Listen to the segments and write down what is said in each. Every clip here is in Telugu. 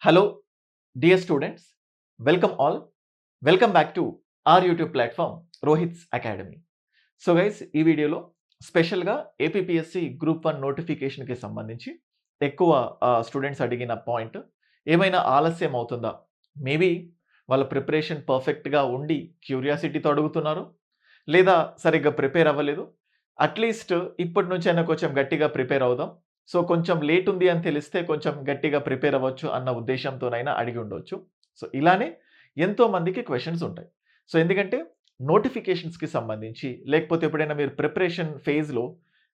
Hello, dear students. Welcome all. Welcome back to our YouTube platform, Rohit's Academy. So guys ఈ వీడియోలో స్పెషల్గా ఏపీపీఎస్సి గ్రూప్ 1 నోటిఫికేషన్కి సంబంధించి ఎక్కువ స్టూడెంట్స్ అడిగిన పాయింట్ ఏమైనా ఆలస్యం అవుతుందా? మేబీ వాళ్ళ ప్రిపరేషన్ పర్ఫెక్ట్గా ఉండి క్యూరియాసిటీతో అడుగుతున్నారు, లేదా సరిగ్గా ప్రిపేర్ అవ్వలేదు. అట్లీస్ట్ ఇప్పటి నుంచైనా కొంచెం గట్టిగా ప్రిపేర్ అవుదాం. సో కొంచెం లేట్ ఉంది అని తెలిస్తే కొంచెం గట్టిగా ప్రిపేర్ అవ్వచ్చు అన్న ఉద్దేశంతోనైనా అడిగి ఉండొచ్చు. సో ఇలానే ఎంతో మందికి క్వెషన్స్ ఉంటాయి. సో ఎందుకంటే నోటిఫికేషన్స్‌కి సంబంధించి లేకపోతే ఎప్పుడైనా మీరు ప్రిపరేషన్ ఫేజ్‌లో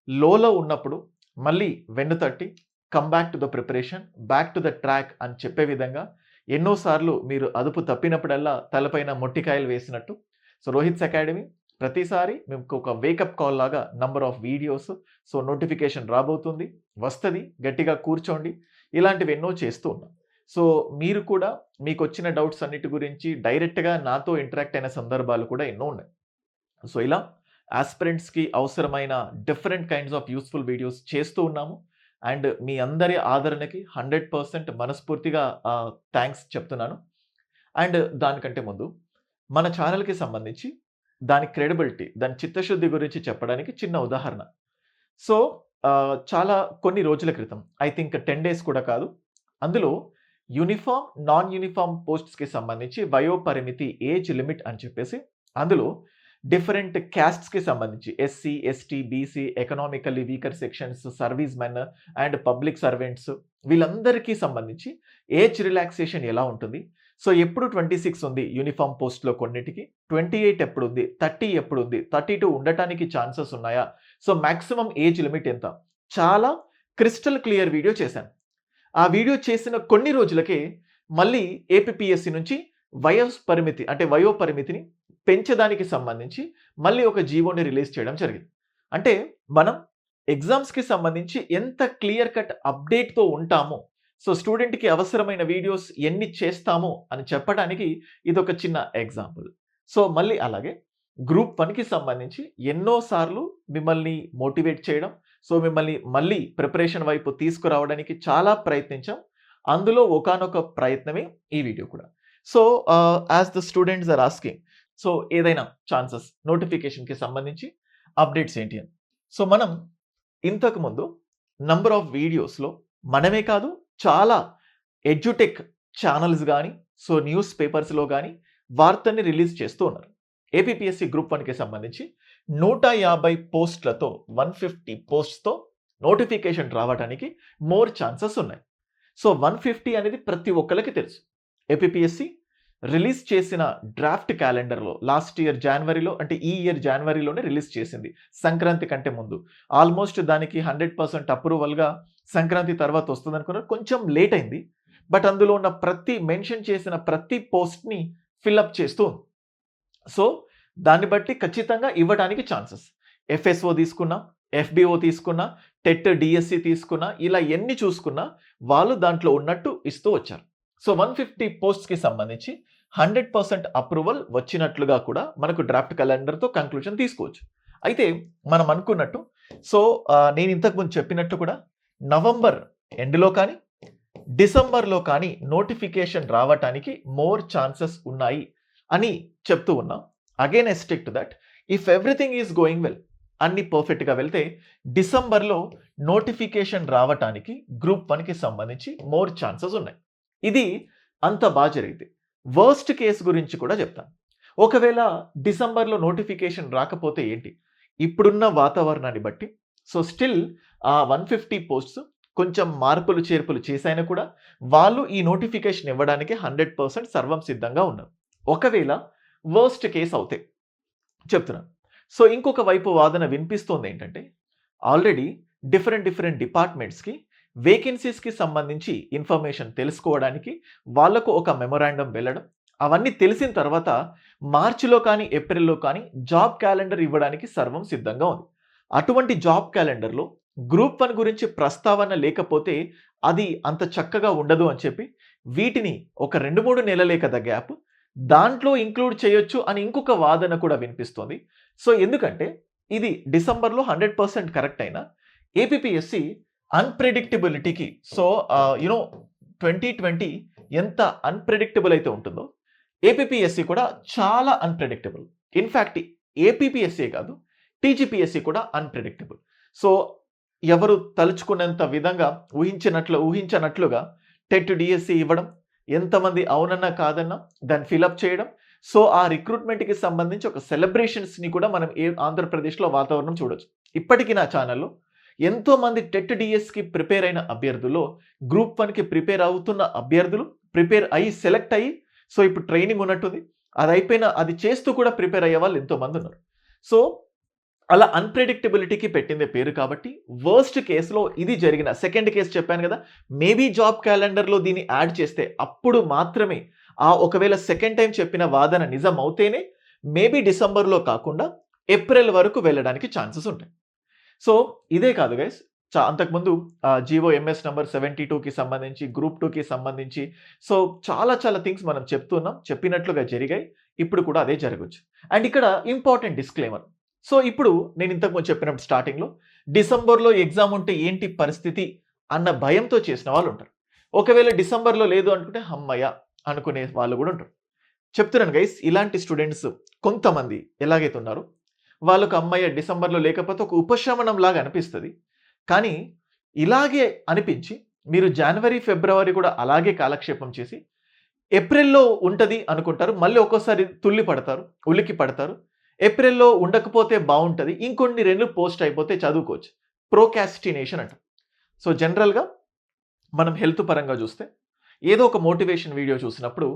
లోలో ఉన్నప్పుడు మళ్ళీ వెన్ను తట్టి come back to the preparation, back to the track అని చెప్పే విధంగా ఎన్నో సార్లు మీరు అదుపు తప్పినప్పుడల్లా తలపైన మొట్టికాయలు వేసినట్టు సో రోహిత్స్ అకాడమీ ప్రతిసారి మీకు ఒక వేకప్ కాల్ లాగా number of videos so notification రాబోతుంది, వస్తది, గట్టిగా కూర్చోండి. ఇలాంటివి ఎన్నో చేస్తూ ఉన్నాం. సో మీరు కూడా మీకొచ్చిన డౌట్స్ అన్నిటి గురించి డైరెక్ట్‌గా నాతో ఇంటరాక్ట్ అయిన సందర్భాలు కూడా ఎన్నో ఉన్నాయి. సో ఇలా ఆస్పిరెంట్స్‌కి అవసరమైన different kinds of useful videos చేస్తూ ఉన్నాము. అండ్ మీ అందరి ఆదరణకి 100% మనస్ఫూర్తిగా థాంక్స్ చెప్తున్నాను. అండ్ దానికంటే ముందు మన ఛానెల్‌కి సంబంధించి దాని క్రెడిబిలిటీ, దాని చిత్తశుద్ధి గురించి చెప్పడానికి చిన్న ఉదాహరణ. సో చాలా కొన్ని రోజుల క్రితం ఐ థింక్ 10 డేస్ కూడా కాదు. అందులో యూనిఫార్మ్, నాన్ యూనిఫార్మ్ పోస్ట్స్‌కి సంబంధించి వయో పరిమితి ఏజ్ లిమిట్ అని చెప్పేసి అందులో డిఫరెంట్ క్యాస్ట్స్‌కి సంబంధించి SC, ST, BC, economically weaker sections, service men and public servants వీళ్ళందరికీ సంబంధించి ఏజ్ రిలాక్సేషన్ ఎలా ఉంటుంది? సో ఎప్పుడు 26 ఉంది యూనిఫార్మ్ పోస్ట్‌లో కొన్నిటికి, 28 ఎప్పుడుంది, 30 ఎప్పుడుంది, 32 ఉండటానికి ఛాన్సెస్ ఉన్నాయా? సో మాక్సిమం ఏజ్ లిమిట్ ఎంత? చాలా క్రిస్టల్ క్లియర్ వీడియో చేశాను. ఆ వీడియో చేసిన కొన్ని రోజులకే మళ్ళీ ఏపీపీఎస్సీ నుంచి వయో పరిమితిని పెంచడానికి సంబంధించి మళ్ళీ ఒక జీవోని రిలీజ్ చేయడం జరిగింది. అంటే మనం ఎగ్జామ్స్‌కి సంబంధించి ఎంత క్లియర్ కట్ అప్డేట్‌తో ఉంటామో, సో స్టూడెంట్‌కి అవసరమైన వీడియోస్ ఎన్ని చేస్తామో అని చెప్పడానికి ఇదొక చిన్న ఎగ్జాంపుల్. సో మళ్ళీ అలాగే గ్రూప్ 1కి సంబంధించి ఎన్నో సార్లు మిమ్మల్ని మోటివేట్ చేయడం, సో మిమ్మల్ని మళ్ళీ ప్రిపరేషన్ వైపు తీసుకురావడానికి చాలా ప్రయత్నించాం. అందులో ఒకానొక ప్రయత్నమే ఈ వీడియో కూడా. So as the students are asking, so ఏదైనా ఛాన్సెస్ నోటిఫికేషన్‌కి సంబంధించి అప్డేట్స్ ఏంటి అని. సో మనం ఇంతకుముందు నంబర్ ఆఫ్ వీడియోస్‌లో మనమే కాదు, చాలా ఎడ్యుటెక్ ఛానల్స్ గాని, సో న్యూస్ పేపర్స్‌లో గాని వార్తల్ని రిలీజ్ చేస్తూ ఉన్నారు. ఏపీపీఎస్సీ గ్రూప్ 1కి సంబంధించి 150 పోస్ట్‌లతో 150 పోస్ట్స్‌తో నోటిఫికేషన్ రావడానికి మోర్ ఛాన్సెస్ ఉన్నాయి. సో 150 అనేది ప్రతి ఒక్కళ్ళకి తెలుసు. ఏపీపీఎస్సీ రిలీజ్ చేసిన డ్రాఫ్ట్ క్యాలెండర్‌లో లాస్ట్ ఇయర్ జాన్వరిలో, అంటే ఈ ఇయర్ జాన్వరిలోనే రిలీజ్ చేసింది. సంక్రాంతి కంటే ముందు. ఆల్మోస్ట్ దానికి 100% అప్రూవల్‌గా సంక్రాంతి తర్వాత వస్తుందనుకున్నారు. కొంచెం లేట్ అయింది. బట్ అందులో ఉన్న మెన్షన్ చేసిన ప్రతి పోస్ట్‌ని ఫిల్ చేస్తూ ఉంది. సో దాన్ని బట్టి ఖచ్చితంగా ఇవ్వడానికి ఛాన్సెస్. ఎఫ్ఎస్ఓ తీసుకున్నా, ఎఫ్బిఓ తీసుకున్నా, టెట్ డిఎస్సి తీసుకున్నా, ఇలా ఎన్ని చూసుకున్నా వాళ్ళు దాంట్లో ఉన్నట్టు ఇస్తూ వచ్చారు. సో 150 పోస్ట్స్‌కి సంబంధించి 100% అప్రూవల్ వచ్చినట్లుగా కూడా మనకు డ్రాఫ్ట్ క్యాలెండర్‌తో కంక్లూజన్ తీసుకోవచ్చు. అయితే మనం అనుకున్నట్టు సో నేను ఇంతకుముందు చెప్పినట్టు కూడా నవంబర్ ఎండ్‌లో కానీ, డిసెంబర్‌లో కానీ నోటిఫికేషన్ రావటానికి మోర్ ఛాన్సెస్ ఉన్నాయి అని చెప్తూ ఉన్నాం. Again I stick to that. If everything is going well, అన్ని పర్ఫెక్ట్‌గా వెళ్తే డిసెంబర్‌లో నోటిఫికేషన్ రావటానికి గ్రూప్ 1కి సంబంధించి మోర్ ఛాన్సెస్ ఉన్నాయి. ఇది అంత బాగా జరిగితే. వర్స్ట్ కేస్ గురించి కూడా చెప్తాను. ఒకవేళ డిసెంబర్‌లో నోటిఫికేషన్ రాకపోతే ఏంటి? ఇప్పుడున్న వాతావరణాన్ని బట్టి సో స్టిల్ ఆ 150 పోస్ట్స్ కొంచెం మార్పులు చేర్పులు చేసైనా కూడా వాళ్ళు ఈ నోటిఫికేషన్ ఇవ్వడానికి 100% సర్వం సిద్ధంగా ఉన్నారు. ఒకవేళ వర్స్ట్ కేస్ అవుతే చెప్తున్నాను. సో ఇంకొక వైపు వాదన వినిపిస్తోంది ఏంటంటే, ఆల్రెడీ డిఫరెంట్ డిపార్ట్మెంట్స్‌కి వేకెన్సీస్‌కి సంబంధించి ఇన్ఫర్మేషన్ తెలుసుకోవడానికి వాళ్ళకు ఒక మెమోరాండం వెళ్ళడం, అవన్నీ తెలిసిన తర్వాత మార్చిలో కానీ, ఏప్రిల్‌లో కానీ జాబ్ క్యాలెండర్ ఇవ్వడానికి సర్వం సిద్ధంగా ఉంది. అటువంటి జాబ్ క్యాలెండర్‌లో గ్రూప్ 1 గురించి ప్రస్తావన లేకపోతే అది అంత చక్కగా ఉండదు అని చెప్పి వీటిని ఒక 2-3 నెలలే కదా గ్యాప్, దాంట్లో ఇంక్లూడ్ చేయొచ్చు అని ఇంకొక వాదన కూడా వినిపిస్తోంది. సో ఎందుకంటే ఇది డిసెంబర్‌లో 100% కరెక్ట్ అయినా ఏపీపీఎస్సీ అన్‌ప్రెడిక్టబిలిటీకి సో 2020 ఎంత అన్‌ప్రెడిక్టబుల్ అయితే ఉంటుందో, ఏపీపీఎస్సీ కూడా చాలా అన్‌ప్రెడిక్టబుల్. ఇన్‌ఫాక్ట్ ఏపీపీఎస్సీ కాదు, టీజీపీఎస్సీ కూడా అన్‌ప్రెడిక్టబుల్. సో, ఎవరు తలుచుకున్నంత విధంగా ఊహించనట్లుగా టెట్ డీఎస్సీ ఇవ్వడం, ఎంతమంది అవునన్నా కాదన్నా దాన్ని ఫిలప్ చేయడం. సో, ఆ రిక్రూట్‌మెంట్‌కి సంబంధించి ఒక సెలబ్రేషన్స్‌ని కూడా మనం ఆంధ్రప్రదేశ్‌లో వాతావరణం చూడొచ్చు. ఇప్పటికి నా ఛానల్‌లో ఎంతోమంది టెట్ డీఎస్‌కి ప్రిపేర్ అయిన అభ్యర్థుల్లో గ్రూప్ 1కి ప్రిపేర్ అవుతున్న అభ్యర్థులు, ప్రిపేర్ అయ్యి సెలెక్ట్ అయ్యి, సో ఇప్పుడు ట్రైనింగ్ ఉన్నట్టుంది. అది చేస్తూ కూడా ప్రిపేర్ అయ్యే వాళ్ళు ఎంతోమంది ఉన్నారు. సో, అలా అన్‌ప్రెడిక్టబిలిటీకి పెట్టిందే పేరు కాబట్టి, వర్స్ట్ కేస్‌లో ఇది జరిగిన సెకండ్ కేస్ చెప్పాను కదా! మేబీ జాబ్ క్యాలెండర్‌లో దీన్ని యాడ్ చేస్తే అప్పుడు మాత్రమే ఒకవేళ సెకండ్ టైమ్ చెప్పిన వాదన నిజం అవుతేనే మేబీ డిసెంబర్‌లో కాకుండా ఏప్రిల్ వరకు వెళ్ళడానికి ఛాన్సెస్ ఉంటాయి. సో, ఇదే కాదు గైస్. అంతకుముందు జీవో ఎంఎస్ నంబర్ 72కి సంబంధించి, గ్రూప్ 2కి సంబంధించి, సో చాలా థింగ్స్ మనం చెప్తున్నాం. చెప్పినట్లుగా జరిగాయి. ఇప్పుడు కూడా అదే జరగొచ్చు. అండ్ ఇక్కడ ఇంపార్టెంట్ డిస్క్లైమర్. సో, ఇప్పుడు నేను ఇంతకుముందు చెప్పినప్పుడు స్టార్టింగ్‌లో డిసెంబర్‌లో ఎగ్జామ్ ఉంటే ఏంటి పరిస్థితి అన్న భయంతో చేసిన వాళ్ళుంటారు. ఒకవేళ డిసెంబర్‌లో లేదు అనుకుంటే హమ్మయ్య! అనుకునే వాళ్ళు గూడా ఉంటారు. చెప్తున్నాను గైస్, ఇలాంటి స్టూడెంట్స్ కొంతమంది ఎలాగైతే ఉన్నారో, వాళ్ళకి హమ్మయ్య! డిసెంబర్‌లో లేకపోతే ఒక ఉపశమనం లాగా అనిపిస్తది. కానీ ఇలాగే అనిపించి మీరు జనవరి, ఫిబ్రవరి కూడా అలాగే కాలక్షేపం చేసి ఏప్రిల్‌లో ఉంటది అనుకుంటారు. మళ్ళీ ఒక్కోసారి ఉలికి పడతారు. ఏప్రిల్‌లో ఉండకపోతే బావుంటది. ఇంకొన్ని రెన్లు పోస్ట్ అయిపోతే చదువుకోవచ్చు. ప్రోకాస్టినేషన్ అంటాం. సో, జనరల్‌గా మనం హెల్త్ పరంగా చూస్తే ఏదో ఒక మోటివేషన్ వీడియో చూసినప్పుడు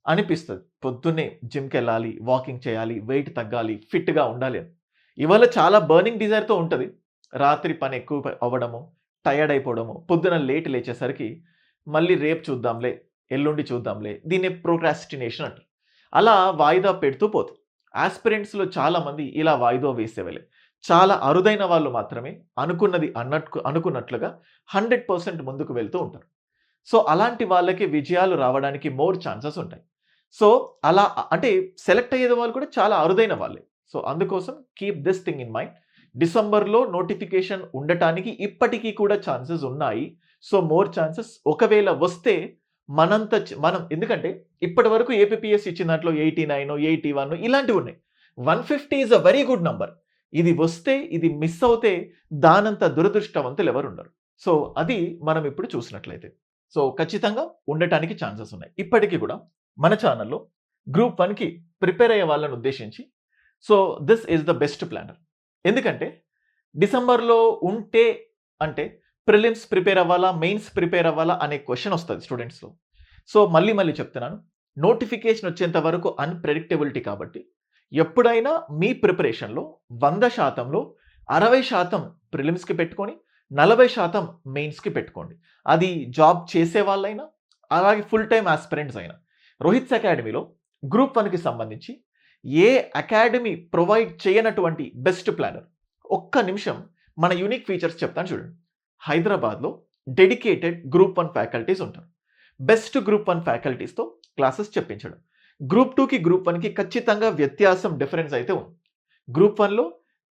అనిపిస్తది. పొద్దున్నే జిమ్‌కెళ్ళాలి, వాకింగ్ చేయాలి, వెయిట్ తగ్గాలి, ఫిట్‌గా ఉండాలి అని. ఇవాళ చాలా బర్నింగ్ డిజైర్‌తో ఉంటది. రాత్రి పని ఎక్కువ అవ్వడము, టైర్డ్ అయిపోవడము, పొద్దున లేట్ లేచేసరికి మళ్ళీ రేపు చూద్దాంలే, ఎల్లుండి చూద్దాంలే. దీన్నే ప్రోక్రాస్టినేషన్ అంటారు. అలా వాయిదా పెడుతూ పోతారు. యాస్పిరెంట్స్‌లో చాలామంది ఇలా వాయిదా వేసేవాళ్ళే. చాలా అరుదైన వాళ్ళు మాత్రమే అనుకున్నట్లుగా 100% ముందుకు వెళ్తూ ఉంటారు. సో, అలాంటి వాళ్ళకి విజయాలు రావడానికి మోర్ ఛాన్సెస్ ఉంటాయి. సో, అలా అంటే సెలెక్ట్ అయ్యేది వాళ్ళు కూడా చాలా అరుదైన వాళ్ళే. సో, అందుకోసం keep this thing in mind. డిసెంబర్‌లో నోటిఫికేషన్ ఉండటానికి ఇప్పటికి కూడా ఛాన్సెస్ ఉన్నాయి. సో, మోర్ ఛాన్సెస్ ఒకవేళ వస్తే మనం ఎందుకంటే ఇప్పటివరకు ఏపీపీఎస్సీ ఇచ్చిన దాంట్లో 89, 81 ఇలాంటివి ఉన్నాయి. 150 is a very good number. ఇది వస్తే, ఇది మిస్ అవుతే దానంత దురదృష్టవంతులు ఎవరుండరు. సో, అది మనం ఇప్పుడు చూసినట్లయితే. సో, ఖచ్చితంగా ఉండటానికి ఛాన్సెస్ ఉన్నాయి. ఇప్పటికి కూడా మన ఛానెల్‌లో గ్రూప్ 1కి ప్రిపేర్ అయ్యే వాళ్ళని ఉద్దేశించి, so, this is the best planner. ఎందుకంటే డిసెంబర్‌లో ఉంటే అంటే ప్రిలిమ్స్ ప్రిపేర్ అవ్వాలా? మెయిన్స్ ప్రిపేర్ అవ్వాలా? అనే క్వెషన్ వస్తది స్టూడెంట్స్‌లో. సో, మళ్ళీ చెప్తున్నాను. నోటిఫికేషన్ వచ్చేంత వరకు అన్‌ప్రెడిక్టబిలిటీ కాబట్టి ఎప్పుడైనా మీ ప్రిపరేషన్‌లో 100%లో 60% ప్రిలిమ్స్‌కి పెట్టుకొని, 40% మెయిన్స్‌కి పెట్టుకోండి. అది జాబ్ చేసే వాళ్ళైనా, అలాగే ఫుల్ టైమ్ యాస్పిరెంట్స్ అయినా. రోహిత్స్ అకాడమీలో గ్రూప్ 1కి సంబంధించి ఏ అకాడమీ ప్రొవైడ్ చేయనటువంటి బెస్ట్ ప్లానర్. ఒక్క నిమిషం మన యూనిక్ ఫీచర్స్ చెప్తాను చూడండి. హైదరాబాద్‌లో డెడికేటెడ్ గ్రూప్ 1 ఫ్యాకల్టీస్ ఉంటారు. బెస్ట్ గ్రూప్ 1 ఫ్యాకల్టీస్‌తో క్లాసెస్ చెప్పించడం. గ్రూప్ 2కి, గ్రూప్ 1కి ఖచ్చితంగా వ్యత్యాసం, డిఫరెన్స్ అయితే ఉంది. గ్రూప్ 1లో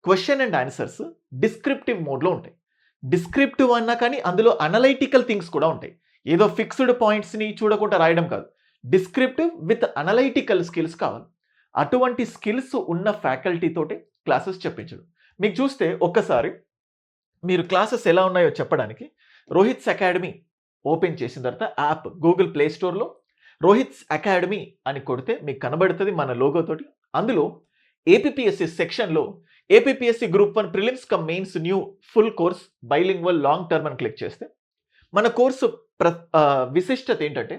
క్వెషన్ అండ్ ఆన్సర్స్ డిస్క్రిప్టివ్ మోడ్‌లో ఉంటాయి. డిస్క్రిప్టివ్ అన్నా కానీ అందులో అనలైటికల్ థింగ్స్ కూడా ఉంటాయి. ఏదో ఫిక్స్డ్ పాయింట్స్‌ని చూడకుండా రాయడం కాదు. డిస్క్రిప్టివ్ విత్ అనలైటికల్ స్కిల్స్ కావాలి. అటువంటి స్కిల్స్ ఉన్న ఫ్యాకల్టీ తోటే క్లాసెస్ చెప్పించడం. మీకు చూస్తే ఒక్కసారి మీరు క్లాసెస్ ఎలా ఉన్నాయో చెప్పడానికి రోహిత్స్ అకాడమీ ఓపెన్ చేసిన తర్వాత యాప్ గూగుల్ ప్లే స్టోర్‌లో రోహిత్స్ అకాడమీ అని కొడితే మీకు కనబడుతది మన లోగో తోటి. అందులో ఏపీపీఎస్సీ సెక్షన్‌లో APPSC group 1 prelims come mains new full course bilingual long term అని క్లిక్ చేస్తే మన కోర్సు విశిష్టత ఏంటంటే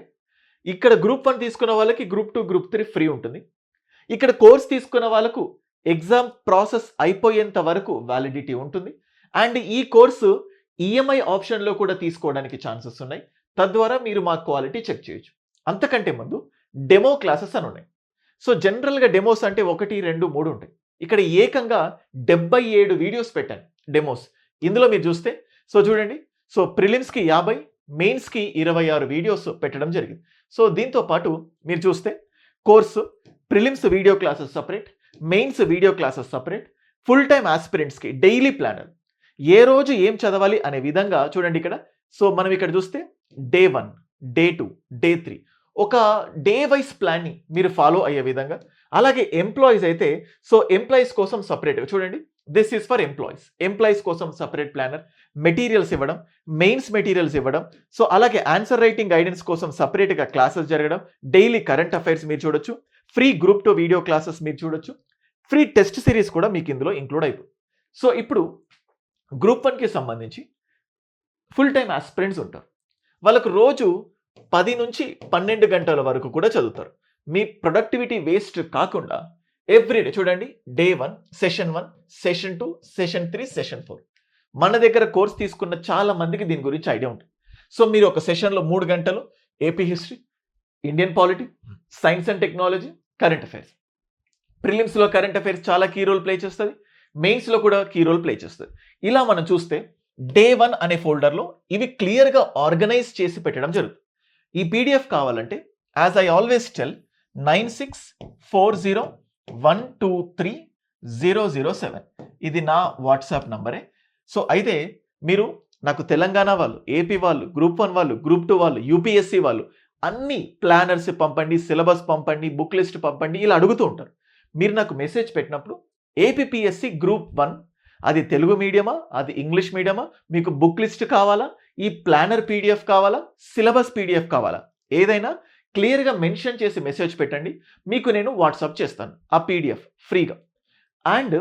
ఇక్కడ గ్రూప్ 1 తీసుకున్న వాళ్ళకి గ్రూప్ 2, గ్రూప్ 3 ఫ్రీ ఉంటుంది. ఇక్కడ కోర్స్ తీసుకున్న వాళ్ళకు ఎగ్జామ్ ప్రాసెస్ అయిపోయేంత వరకు వ్యాలిడిటీ ఉంటుంది. అండ్ ఈ కోర్సు ఈఎంఐ ఆప్షన్‌లో కూడా తీసుకోవడానికి ఛాన్సెస్ ఉన్నాయి. తద్వారా మీరు మా క్వాలిటీ చెక్ చేయొచ్చు. అంతకంటే ముందు డెమో క్లాసెస్ అని ఉన్నాయి. సో, జనరల్‌గా డెమోస్ అంటే 1, 2, 3 ఉంటాయి. ఇక్కడ ఏకంగా 77 వీడియోస్ పెట్టాను డెమోస్. ఇందులో మీరు చూస్తే చూడండి. సో, ప్రిలిమ్స్‌కి 50, మెయిన్స్‌కి 26 వీడియోస్ పెట్టడం జరిగింది. సో, దీంతో పాటు మీరు చూస్తే course prelims video classes separate, mains video classes separate, full time యాస్పిరెంట్స్‌కి డైలీ ప్లానర్. ఏ రోజు ఏం చదవాలి అనే విధంగా చూడండి ఇక్కడ. సో, మనం ఇక్కడ చూస్తే డే 1 డే 2, డే 3 ఒక డే వైస్ ప్లాన్‌ని మీరు ఫాలో అయ్యే విధంగా, అలాగే ఎంప్లాయీస్ అయితే సో ఎంప్లాయీస్ కోసం సెపరేట్‌గా చూడండి. This is for employees. Employees కోసం సెపరేట్ ప్లానర్, మెటీరియల్స్ ఇవ్వడం, మెయిన్స్ మెటీరియల్స్ ఇవ్వడం, సో అలాగే ఆన్సర్ రైటింగ్ గైడెన్స్ కోసం సెపరేట్‌గా క్లాసెస్ జరగడం, డైలీ కరెంట్ అఫైర్స్ మీరు చూడొచ్చు, ఫ్రీ గ్రూప్ 2 వీడియో క్లాసెస్ మీరు చూడొచ్చు, ఫ్రీ టెస్ట్ సిరీస్ కూడా మీకు ఇందులో ఇంక్లూడ్ అయిపోతుంది. సో ఇప్పుడు గ్రూప్ 1కి సంబంధించి ఫుల్ టైమ్ ఆస్పిరెంట్స్ ఉంటారు. వాళ్ళకు రోజు 10 నుంచి 12 గంటల వరకు కూడా చదువుతారు. మీ ప్రొడక్టివిటీ వేస్ట్ కాకుండా ఎవ్రీడే చూడండి, day 1, session 1, session 2, session 3, session 4. మన దగ్గర కోర్స్ తీసుకున్న చాలా మందికి దీని గురించి ఐడియా ఉంటుంది. సో మీరు ఒక సెషన్‌లో 3 గంటలు AP history, Indian polity, science and technology, current affairs. ప్రిలిమ్స్‌లో కరెంట్ అఫైర్స్ చాలా కీ రోల్ ప్లే చేస్తది. మెయిన్స్‌లో కూడా కీ రోల్ ప్లే చేస్తది. ఇలా మనం చూస్తే డే 1 అనే ఫోల్డర్‌లో ఇవి క్లియర్‌గా ఆర్గనైజ్ చేసి పెట్టడం జరుగుతుంది. ఈ పీడీఎఫ్ కావాలంటే యాజ్ ఐ ఆల్వేస్ టెల్ 9640123007 ఇది నా వాట్సాప్ నంబరే. సో అయితే మీరు నాకు తెలంగాణ వాళ్ళు, ఏపీ వాళ్ళు, గ్రూప్ 1 వాళ్ళు, గ్రూప్ 2 వాళ్ళు, యూపీఎస్సీ వాళ్ళు అన్ని ప్లానర్స్ పంపండి, సిలబస్ పంపండి, బుక్ లిస్ట్ పంపండి ఇలా అడుగుతూ ఉంటారు. మీరు నాకు మెసేజ్ పెట్టినప్పుడు ఏపీపీఎస్సీ గ్రూప్ 1 అది తెలుగు మీడియమా, అది ఇంగ్లీష్ మీడియమా, మీకు బుక్ లిస్ట్ కావాలా, ఈ ప్లానర్ పీడీఎఫ్ కావాలా, సిలబస్ పీడీఎఫ్ కావాలా, ఏదైనా క్లియర్‌గా మెన్షన్ చేసి మెసేజ్ పెట్టండి. మీకు నేను వాట్సాప్ చేస్తాను ఆ పీడీఎఫ్ ఫ్రీగా. అండ్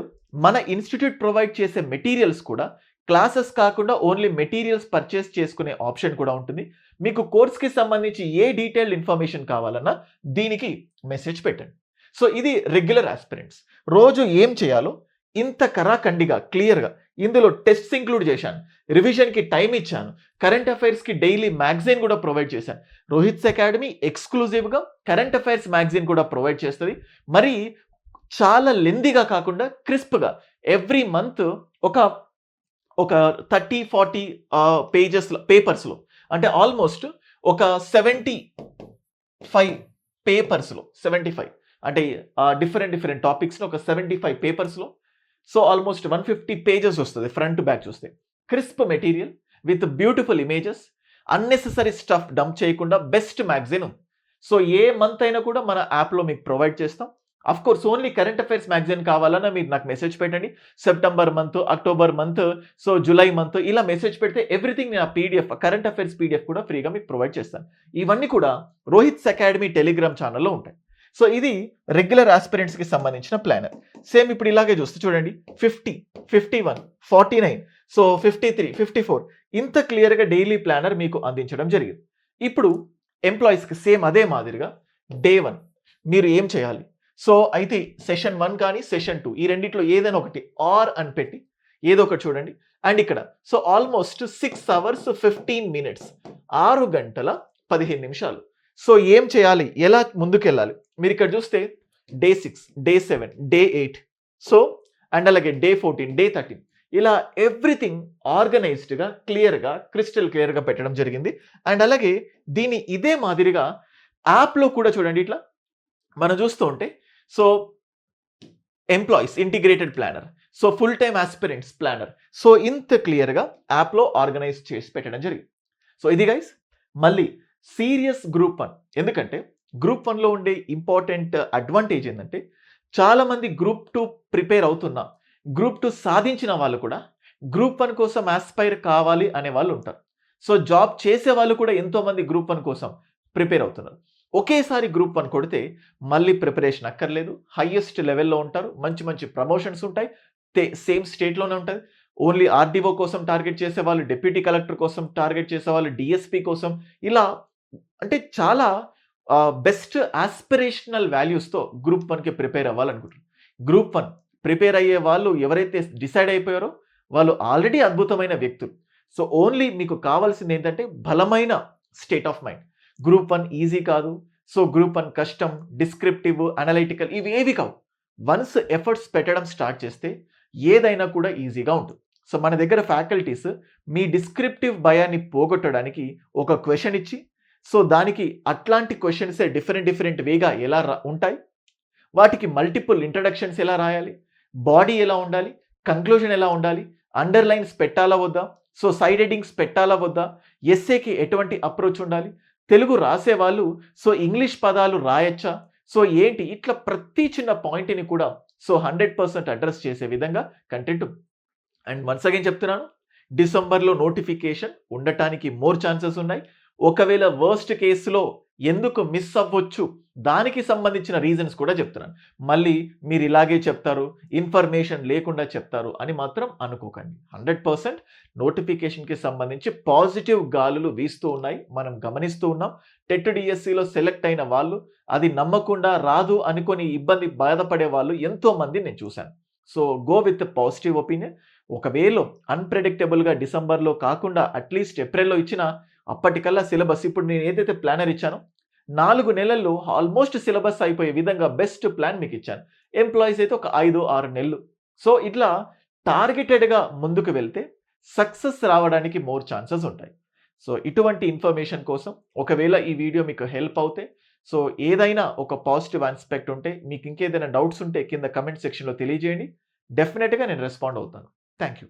మన ఇన్‌స్టిట్యూట్ ప్రొవైడ్ చేసే మెటీరియల్స్ కూడా క్లాసెస్ కాకుండా ఓన్లీ మెటీరియల్స్ పర్చేస్ చేసుకునే ఆప్షన్ కూడా ఉంటుంది. మీకు కోర్స్‌కి సంబంధించి ఏ డీటెయిల్డ్ ఇన్ఫర్మేషన్ కావాలన్నా దీనికి మెసేజ్ పెట్టండి. సో ఇది రెగ్యులర్ ఆస్పిరెంట్స్. రోజు ఏం చేయాలో ఇంత కరాఖండిగా క్లియర్‌గా ఇందులో టెస్ట్స్ ఇంక్లూడ్ చేశాను. రివిజన్‌కి టైం ఇచ్చాను. కరెంట్ అఫైర్స్‌కి డైలీ మ్యాగజైన్ కూడా ప్రొవైడ్ చేశాను. రోహిత్స్ అకాడమీ ఎక్స్‌క్లూజివ్‌గా కరెంట్ అఫైర్స్ మ్యాగజైన్ కూడా ప్రొవైడ్ చేస్తది. మరి చాలా లెంథీగా కాకుండా క్రిస్ప్‌గా ఎవ్రీ మంత్ ఒక 30, 40 పేజెస్‌లో పేపర్స్‌లో అంటే ఆల్మోస్ట్ ఒక 75 పేపర్స్‌లో 75 అంటే డిఫరెంట్ టాపిక్స్‌లో ఒక 75 పేపర్స్‌లో సో ఆల్మోస్ట్ 150 పేజెస్ వస్తది ఫ్రంట్ టు బ్యాక్ చూస్తే. Crisp material with beautiful images, unnecessary stuff dump చేయకుండా బెస్ట్ మ్యాగజైన్ ఉంది. సో ఏ మంత్ అయినా కూడా మన యాప్‌లో మీకు ప్రొవైడ్ చేస్తాం. Of course only current affairs magazine కావాలన్నా మీరు నాకు మెసేజ్ పెట్టండి. September month, October month, so July month ఇలా మెసేజ్ పెడితే ఎవ్రీథింగ్ నేను ఆ పీడీఎఫ్ కరెంట్ అఫైర్స్ పీడీఎఫ్ కూడా ఫ్రీగా మీకు ప్రొవైడ్ చేస్తాను. ఇవన్నీ కూడా రోహిత్స్ అకాడమీ టెలిగ్రామ్ ఛానల్‌లో ఉంటాయి. సో ఇది రెగ్యులర్ ఆస్పిరెంట్స్‌కి సంబంధించిన ప్లానర్. సేమ్ ఇప్పుడు ఇలాగే చూస్తే చూడండి 50, 51, 49, సో 53, 54 ఇంత క్లియర్‌గా డైలీ ప్లానర్ మీకు అందించడం జరిగింది. ఇప్పుడు ఎంప్లాయీస్‌కి సేమ్ అదే మాదిరిగా డే 1 మీరు ఏం చేయాలి? సో అయితే సెషన్ 1 కానీ సెషన్ 2 ఈ రెండిట్లో ఏదైనా ఒకటి ఆర్ అని పెట్టి ఏదో ఒకటి చూడండి. అండ్ ఇక్కడ సో ఆల్మోస్ట్ 6 hours 15 minutes 6 గంటల 15 నిమిషాలు. సో ఏం చేయాలి? ఎలా ముందుకెళ్ళాలి? మీరు ఇక్కడ చూస్తే day 6, day 7, day 8 so and అలాగే డే 14, డే 13 ఇలా ఎవ్రీథింగ్ ఆర్గనైజ్డ్‌గా క్లియర్‌గా క్రిస్టల్ క్లియర్‌గా పెట్టడం జరిగింది. అండ్ అలాగే దీన్ని ఇదే మాదిరిగా యాప్‌లో కూడా చూడండి ఇట్లా మనం చూస్తూ ఉంటే so employees integrated planner, so full time aspirants planner, so ఇంత క్లియర్‌గా యాప్‌లో ఆర్గనైజ్ చేసి పెట్టడం జరిగింది. సో ఇది గైస్ మళ్ళీ సీరియస్ గ్రూప్ 1 ఎందుకంటే గ్రూప్ 1లో ఉండే ఇంపార్టెంట్ అడ్వాంటేజ్ ఏంటంటే చాలా మంది గ్రూప్ 2 ప్రిపేర్ అవుతున్నా గ్రూప్ 2 సాధించిన వాళ్ళు కూడా గ్రూప్ 1 కోసం ఆస్పైర్ కావాలి అనే వాళ్ళు ఉంటారు. సో జాబ్ చేసే వాళ్ళు కూడా ఎంతో మంది గ్రూప్ 1 కోసం ప్రిపేర్ అవుతున్నారు. ఒకేసారి గ్రూప్ 1 కొడితే మళ్ళీ ప్రిపరేషన్ అక్కర్లేదు. హైయెస్ట్ లెవెల్‌లో ఉంటారు. మంచి మంచి ప్రమోషన్స్ ఉంటాయి. సేమ్ స్టేట్‌లోనే ఉంటది. ఓన్లీ ఆర్‌డీఓ కోసం టార్గెట్ చేసేవాళ్ళు, డిప్యూటీ కలెక్టర్ కోసం టార్గెట్ చేసేవాళ్ళు, డీఎస్పీ కోసం ఇలా అంటే చాలా బెస్ట్ ఆస్పిరేషనల్ వాల్యూస్‌తో గ్రూప్ 1కి ప్రిపేర్ అవ్వాలనుకుంటున్నారు. గ్రూప్ 1 ప్రిపేర్ అయ్యే వాళ్ళు ఎవరైతే డిసైడ్ అయిపోయారో వాళ్ళు ఆల్రెడీ అద్భుతమైన వ్యక్తులు. సో ఓన్లీ మీకు కావాల్సింది ఏంటంటే బలమైన state of mind. Group 1 easy కాదు. సో గ్రూప్ 1 కష్టం, డిస్క్రిప్టివ్, అనలైటికల్ ఇవేవి కావు. వన్స్ ఎఫర్ట్స్ పెట్టడం స్టార్ట్ చేస్తే ఏదైనా కూడా ఈజీగా ఉంటుంది. సో మన దగ్గర ఫ్యాకల్టీస్ మీ డిస్క్రిప్టివ్ భయాన్ని పోగొట్టడానికి ఒక క్వెషన్ ఇచ్చి సో దానికి అట్లాంటి క్వెషన్సే డిఫరెంట్ వేగా ఎలా ఉంటాయి, వాటికి మల్టిపుల్ ఇంట్రడక్షన్స్ ఎలా రాయాలి, బాడీ ఎలా ఉండాలి, కంక్లూజన్ ఎలా ఉండాలి, అండర్లైన్స్ పెట్టాలా వద్దా, సో సైడ్ హెడ్డింగ్స్ పెట్టాలా వద్దా, ఎస్సేకి ఎటువంటి అప్రోచ్ ఉండాలి, తెలుగు రాసేవాళ్ళు సో ఇంగ్లీష్ పదాలు రాయొచ్చా? సో ఏంటి? ఇట్లా ప్రతి చిన్న పాయింట్‌ని కూడా సో 100% అడ్రెస్ చేసే విధంగా కంటెంట్ ఉంది. అండ్ వన్స్ అగైన్ చెప్తున్నాను. డిసెంబర్‌లో నోటిఫికేషన్ ఉండటానికి మోర్ ఛాన్సెస్ ఉన్నాయి. ఒకవేళ వర్స్ట్ కేస్‌లో ఎందుకు మిస్ అవ్వచ్చు? దానికి సంబంధించిన రీజన్స్ కూడా చెప్తున్నాను. మళ్ళీ మీరు ఇలాగే చెప్తారు, ఇన్ఫర్మేషన్ లేకుండా చెప్తారు అని మాత్రం అనుకోకండి. 100% నోటిఫికేషన్‌కి సంబంధించి పాజిటివ్ గాలులు వీస్తూ ఉన్నాయి. మనం గమనిస్తూ ఉన్నాం. టెట్ డీఎస్సీలో సెలెక్ట్ అయిన వాళ్ళు అది నమ్మకుండా రాదు అనుకోని ఇబ్బంది బాధపడే వాళ్ళు ఎంతోమంది నేను చూశాను. So go with positive opinion. ఒకవేళ అన్‌ప్రెడిక్టబుల్‌గా డిసెంబర్‌లో కాకుండా అట్‌లీస్ట్ ఏప్రిల్‌లో ఇచ్చినా అప్పటికల్లా సిలబస్ ఇప్పుడు నేను ఏదైతే ప్లానర్ ఇచ్చానో 4 నెలల్లో ఆల్మోస్ట్ సిలబస్ అయిపోయే విధంగా బెస్ట్ ప్లాన్ మీకిచ్చాను. ఎంప్లాయీస్ అయితే ఒక 5, 6 నెలలు. సో ఇట్లా టార్గెటెడ్‌గా ముందుకు వెళ్తే సక్సెస్ రావడానికి మోర్ ఛాన్సెస్ ఉంటాయి. సో ఇటువంటి ఇన్ఫర్మేషన్ కోసం ఒకవేళ ఈ వీడియో మీకు హెల్ప్ అవుతే సో ఏదైనా ఒక పాజిటివ్ యాస్పెక్ట్ ఉంటే మీకు ఇంకేదైనా డౌట్స్ ఉంటే కింద కామెంట్ సెక్షన్‌లో తెలియజేయండి. డెఫినిట్‌గా నేను రెస్పాండ్ అవుతాను. Thank you.